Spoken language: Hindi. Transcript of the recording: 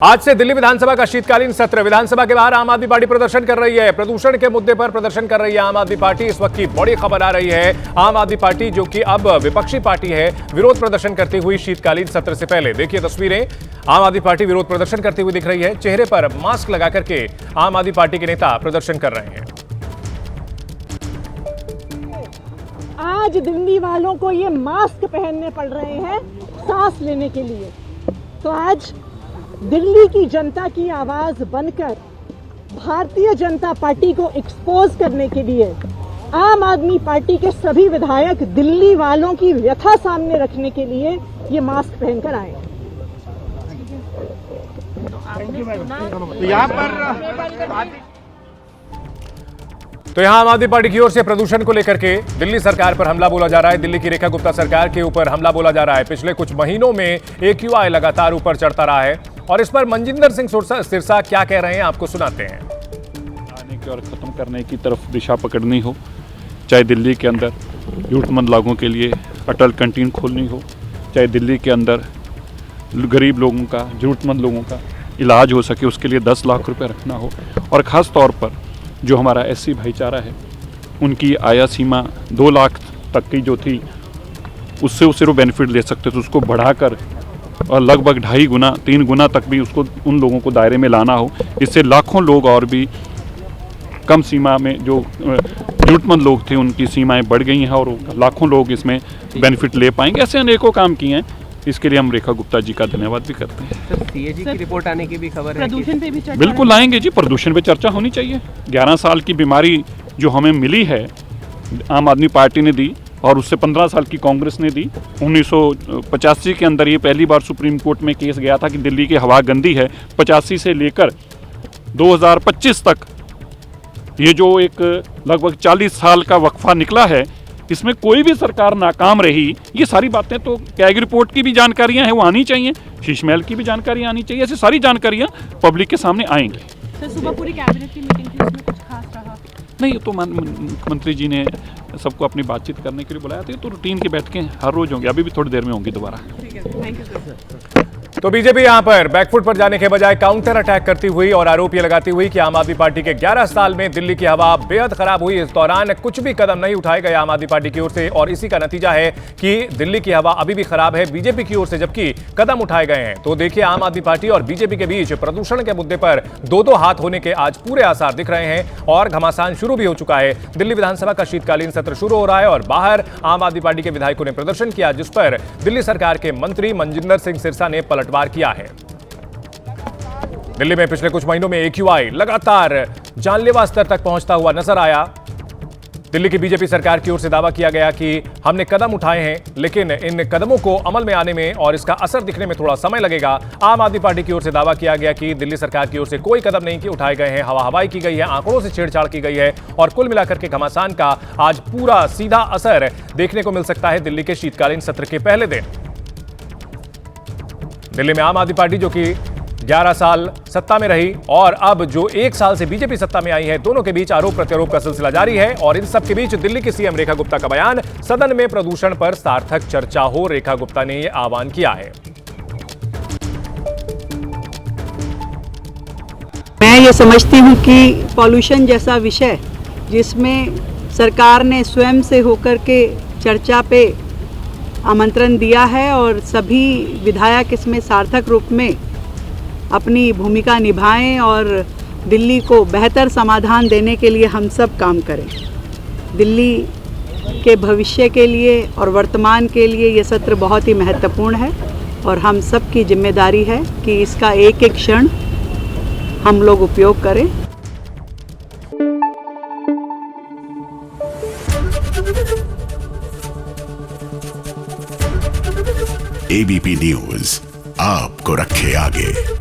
आज से दिल्ली विधानसभा का शीतकालीन सत्र। विधानसभा के बाहर आम आदमी पार्टी प्रदर्शन कर रही है। प्रदूषण के मुद्दे पर प्रदर्शन कर रही है आम आदमी पार्टी। इस वक्त की बड़ी खबर आ रही है। आम आदमी पार्टी जो कि अब विपक्षी पार्टी है, विरोध प्रदर्शन करती हुई शीतकालीन सत्र से पहले देखिए तस्वीरें। आम आदमी पार्टी विरोध प्रदर्शन करती हुई दिख रही है। चेहरे पर मास्क लगा करके आम आदमी पार्टी के नेता प्रदर्शन कर रहे हैं। आज दिल्ली वालों को ये मास्क पहनने पड़ रहे हैं सांस लेने के लिए। तो आज दिल्ली की जनता की आवाज बनकर भारतीय जनता पार्टी को एक्सपोज करने के लिए आम आदमी पार्टी के सभी विधायक दिल्ली वालों की व्यथा सामने रखने के लिए ये मास्क पहनकर आए। तो यहां आम आदमी पार्टी की ओर से प्रदूषण को लेकर के दिल्ली सरकार पर हमला बोला जा रहा है। दिल्ली की रेखा गुप्ता सरकार के ऊपर हमला बोला जा रहा है। पिछले कुछ महीनों में AQI लगातार ऊपर चढ़ता रहा है और इस पर मनजिंदर सिंह सिरसा क्या कह रहे हैं आपको सुनाते हैं। आने की और खत्म करने की तरफ दिशा पकड़नी हो, चाहे दिल्ली के अंदर जरूरतमंद लोगों के लिए अटल कैंटीन खोलनी हो, चाहे दिल्ली के अंदर गरीब लोगों का, जरूरतमंद लोगों का इलाज हो सके उसके लिए 10 लाख रुपए रखना हो, और ख़ास तौर पर जो हमारा SC भाईचारा है उनकी आया सीमा 2 लाख तक की जो थी उससे वो सिर्फ बेनिफिट ले सकते थे, उसको बढ़ाकर और लगभग 2.5 गुना 3 गुना तक भी उसको उन लोगों को दायरे में लाना हो। इससे लाखों लोग और भी कम सीमा में जो जरूरतमंद लोग थे उनकी सीमाएं बढ़ गई हैं और लाखों लोग इसमें बेनिफिट ले पाएंगे। ऐसे अनेकों काम किए हैं, इसके लिए हम रेखा गुप्ता जी का धन्यवाद भी करते हैं। सर, CAG की रिपोर्ट आने की भी खबर है। प्रदूषण पे भी चर्चा बिल्कुल आएंगे जी, प्रदूषण पे चर्चा होनी चाहिए। 11 साल की बीमारी जो हमें मिली है आम आदमी पार्टी ने दी और उससे 15 साल की कांग्रेस ने दी। 1985 के अंदर ये पहली बार सुप्रीम कोर्ट में केस गया था कि दिल्ली की हवा गंदी है। 85 से लेकर 2025 तक ये जो एक लगभग 40 साल का वक्फा निकला है, इसमें कोई भी सरकार नाकाम रही। ये सारी बातें तो कैग रिपोर्ट की भी जानकारियां हैं, वो आनी चाहिए। शीश महल की भी जानकारियां आनी चाहिए। ऐसी सारी जानकारियां पब्लिक के सामने आएंगी। सर, सुबह पूरी कैबिनेट की मीटिंग थी, उसमें कुछ खास रहा नहीं? ये तो मुख्यमंत्री जी ने सबको अपनी बातचीत करने के लिए बुलाया था। तो रूटीन की बैठकें हर रोज होंगी, अभी भी थोड़ी देर में होंगी दोबारा। ठीक है, थैंक यू सर। तो बीजेपी यहां पर बैकफुट पर जाने के बजाय काउंटर अटैक करती हुई और आरोप ये लगाती हुई कि आम आदमी पार्टी के 11 साल में दिल्ली की हवा बेहद खराब हुई। इस दौरान कुछ भी कदम नहीं उठाए गए आम आदमी पार्टी की ओर से और इसी का नतीजा है कि दिल्ली की हवा अभी भी खराब है बीजेपी की ओर से, जबकि कदम उठाए गए हैं। तो देखिए, आम आदमी पार्टी और बीजेपी के बीच प्रदूषण के मुद्दे पर दो हाथ होने के आज पूरे आसार दिख रहे हैं और घमासान शुरू भी हो चुका है। दिल्ली विधानसभा का शीतकालीन सत्र शुरू हो रहा है और बाहर आम आदमी पार्टी के विधायकों ने प्रदर्शन किया, जिस पर दिल्ली सरकार के मंत्री मनजिंदर सिंह सिरसा ने पलटवार किया है। दिल्ली में पिछले कुछ महीनों में AQI लगातार जानलेवा स्तर तक पहुंचता हुआ नजर आया। दिल्ली की बीजेपी सरकार की ओर से दावा किया गया कि हमने कदम उठाए हैं, लेकिन इन कदमों को अमल में आने में और इसका असर दिखने में थोड़ा समय लगेगा। आम आदमी पार्टी की ओर से दावा किया गया कि दिल्ली सरकार की ओर से कोई कदम नहीं उठाए गए हैं, हवाई की गई है, आंकड़ों से छेड़छाड़ की गई है और कुल मिलाकर के घमासान का आज पूरा सीधा असर देखने को मिल सकता है दिल्ली के शीतकालीन सत्र के पहले दिन। दिल्ली में आम आदमी पार्टी जो कि 11 साल सत्ता में रही और अब जो 1 साल से बीजेपी सत्ता में आई है, दोनों के बीच आरोप प्रत्यारोप का सिलसिला जारी है और इन सब के बीच दिल्ली की CM रेखा गुप्ता का बयान, सदन में प्रदूषण पर सार्थक चर्चा हो। रेखा गुप्ता ने यह आह्वान किया है। मैं ये समझती हूँ कि पॉल्यूशन जैसा विषय जिसमें सरकार ने स्वयं से होकर के चर्चा पे आमंत्रण दिया है और सभी विधायक इसमें सार्थक रूप में अपनी भूमिका निभाएं और दिल्ली को बेहतर समाधान देने के लिए हम सब काम करें। दिल्ली के भविष्य के लिए और वर्तमान के लिए ये सत्र बहुत ही महत्वपूर्ण है और हम सब की जिम्मेदारी है कि इसका एक एक क्षण हम लोग उपयोग करें। ABP न्यूज़ आपको रखे आगे।